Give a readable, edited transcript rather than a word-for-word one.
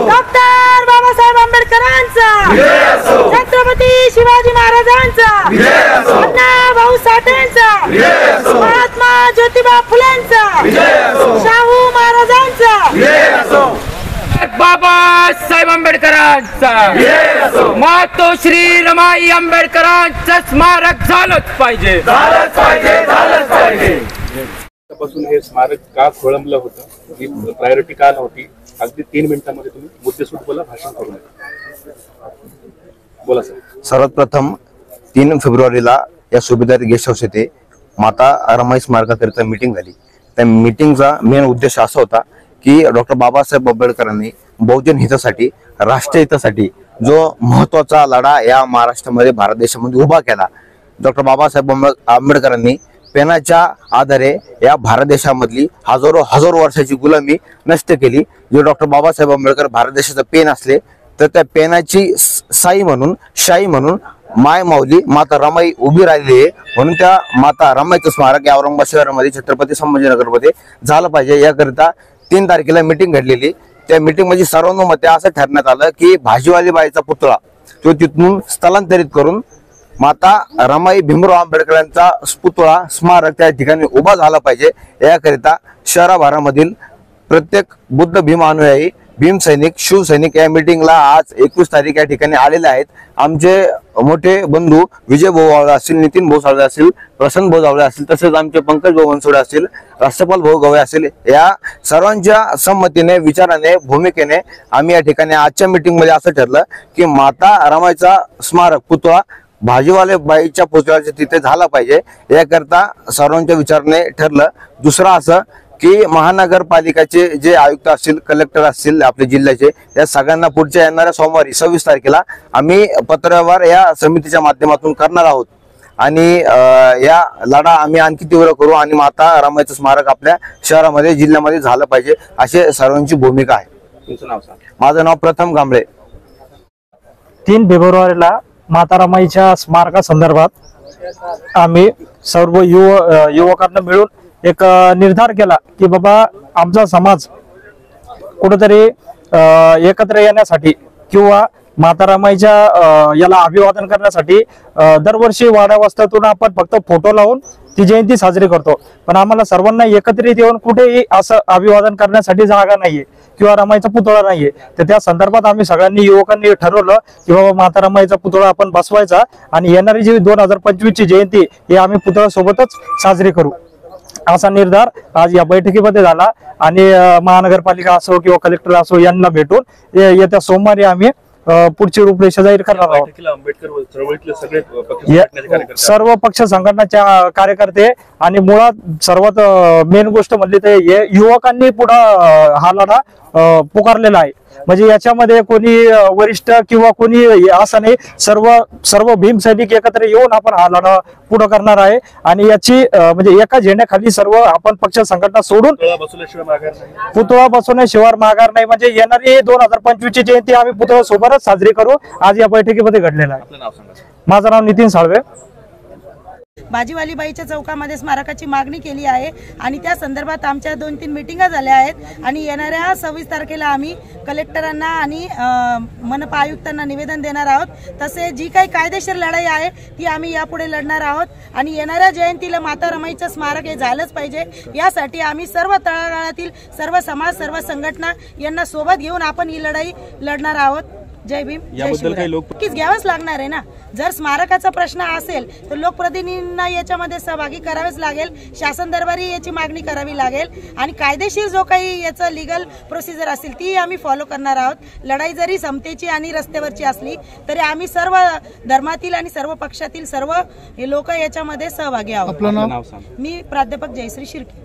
Doctor Babasaheb आंबेडकरांचा, छत्रपती शिवाजी महाराजांचा, अण्णाभाऊ साठेंचा, महात्मा ज्योतिबा फुलेंचा, शाहू महाराजांचा, बाबासाहेब आंबेडकरांचा, मातोश्री रमाई आंबेडकरांचं स्मारक झालंच पाहिजे, झालंच पाहिजे, झालंच पाहिजे. पासून हे स्मारक का खोळंबलं होतं, ही प्रायोरिटी का नव्हती? अगदी 3 मिनिटांमध्ये तुम्ही मुद्देसूद बोला, भाषण करू नका. बोला सर. सर्वात प्रथम 3 फेब्रुवारीला या सुभेदारी गेस्ट हाऊस येथे माता रमाई स्मारकाकरिता मीटिंग झाली. त्या मीटिंगचा मेन उद्देश असा होता की डॉक्टर बाबासाहेब आंबेडकरांनी बहुजन हितासाठी, राष्ट्रीय हितासाठी जो महत्वाचा लढा या महाराष्ट्रामध्ये, भारत देशामध्ये उभा केला. डॉक्टर बाबासाहेब आंबेडकरांनी पेनाच्या आधारे या भारत देशामधली हजारो वर्षाची गुलामी नष्ट केली. जे डॉक्टर बाबासाहेब आंबेडकर भारत देशाचा पेन असले तर त्या पेनाची शाई म्हणून माय माऊली माता रमाई उभी राहिली आहे. म्हणून त्या माता रमाईचं स्मारक या औरंगाबाद शहरामध्ये छत्रपती संभाजीनगरमध्ये झालं पाहिजे. याकरिता 3 तारखेला मीटिंग घडलेली. त्या मीटिंग मध्ये सर्वानुमते असं ठरण्यात आलं की भाजीवाली बाईचा पुतळा तो तिथून स्थलांतरित करून माता रमाई भीमराव आंबेडकरांचा पुतळा स्मारक त्या ठिकाणी उभा झाला पाहिजे. याकरिता शहराभरामधील प्रत्येक बुद्ध भीम अनुयायी, भीम सैनिक, शिवसैनिक या मीटिंगला आज 21 तारीख या ठिकाणी आलेले आहेत. आमचे मोठे बंधू विजय भाऊ जावळे असतील, नितीन भाऊ जावळे असतील, प्रसन्न भाऊ जावळे असतील, तसेच आमचे पंकज भाऊ बनसोडे असतील, राष्ट्रपाल भाऊ गवळे असतील, या सर्वांच्या संमतीने, विचाराने, भूमिकेने आम्ही या ठिकाणी आजच्या मीटिंग मध्ये असं ठरलं की माता रमाईचा स्मारक पुतळा भाजीवाले बाईच्या पुतळ्याच्या तिथे झाला पाहिजे. याकरता सर्वांच्या विचाराने ठरलं. दुसरं असं की महानगरपालिकेचे जे आयुक्त असतील, कलेक्टर असतील आपल्या जिल्ह्याचे, या सगळ्यांना पुढच्या येणाऱ्या सोमवारी 26 तारखेला आम्ही पत्रव्यवहार या समितीच्या माध्यमातून करणार आहोत आणि या लढा आम्ही आणखी तीव्र करू आणि माता रमाईचं स्मारक आपल्या शहरामध्ये, जिल्ह्यामध्ये झालं पाहिजे असे सर्वांची भूमिका आहे. तुमचं नाव सांगा. माझं नाव प्रथम कांबळे. 3 फेब्रुवारीला माता रमाईच्या स्मारका संदर्भात आम्ही सर्व युवकांना मिळून एक निर्धार केला की बाबा आमचा समाज कुठेतरी एकत्र येण्यासाठी किंवा माता रमाईच्या याला अभिवादन करण्यासाठी दरवर्षी वाडा वस्त्यातून आपण फक्त फोटो लावून ती जयंती साजरी करतो. पण आम्हाला सर्वांना एकत्रित येऊन कुठेही असं अभिवादन करण्यासाठी जागा नाहीये किंवा रमाईचा पुतळा नाहीये. तर त्या संदर्भात आम्ही सगळ्यांनी युवकांनी ठरवलं की बाबा माता रमाईचा पुतळा आपण बसवायचा आणि येणारी जी 2025 ची जयंती ही आम्ही पुतळा सोबतच साजरी करू असा निर्धार आज या बैठकीमध्ये झाला. आणि महानगरपालिका असो किंवा कलेक्टर असो यांना भेटून येत्या सोमवारी आम्ही पुढची रूपरेषा जाहीर करणार आहोत. सर्व पक्ष संघटनाच्या कार्यकर्ते आणि मुळात सर्वात मेन गोष्ट म्हणली तर युवकांनी पुढे हा लढा पुकारलेला आहे. म्हणजे याच्यामध्ये कोणी वरिष्ठ किंवा कोणी असं नाही, सर्व भीम सैनिक एकत्र येऊन आपण हा लढा पुढे करणार आहे. आणि याची म्हणजे एका झेंड्याखाली सर्व आपण पक्ष संघटना सोडून पुतळा बसवण्याशिवाय माघार नाही. म्हणजे येणारी 2025 ची जयंती आम्ही पुतळा सोबतच साजरी करू आज या बैठकीमध्ये घडलेला आहे. माझं नाव नितीन साळवे. भाजीवाली बाईच्या चौकामध्ये स्मारकाची मागणी केली आहे आणि त्या संदर्भात आमच्या 2-3 मीटिंगा झाल्या आहेत आणि येणाऱ्या 26 तारखेला आम्ही कलेक्टरांना आणि मनपा आयुक्तांना निवेदन देणार आहोत. तसे जी काही कायदेशीर लढाई आहे ती आम्ही यापुढे लढणार आहोत आणि येणाऱ्या जयंतीला माता रमाईचं स्मारक हे झालंच पाहिजे. यासाठी आम्ही सर्व तळागाळातील सर्व समाज, सर्व संघटना यांना सोबत घेऊन आपण ही लढाई लढणार आहोत. जय भीम, जय शिवराय. नक्कीच घ्यावंच लागणार आहे ना. जर स्मारकाचा प्रश्न असेल तर लोकप्रतिनिधींना याच्यामध्ये सहभागी करावेच लागेल. शासन दरबारी याची मागणी करावी लागेल आणि कायदेशीर जो काही याचं लिगल प्रोसिजर असेल ती आम्ही फॉलो करणार आहोत. लढाई जरी समतेची आणि रस्त्यावरची असली तरी आम्ही सर्व धर्मातील आणि सर्व पक्षातील सर्व लोक याच्यामध्ये सहभागी आहोत. आपलं नाव? मी प्राध्यापक जयश्री शिर्के.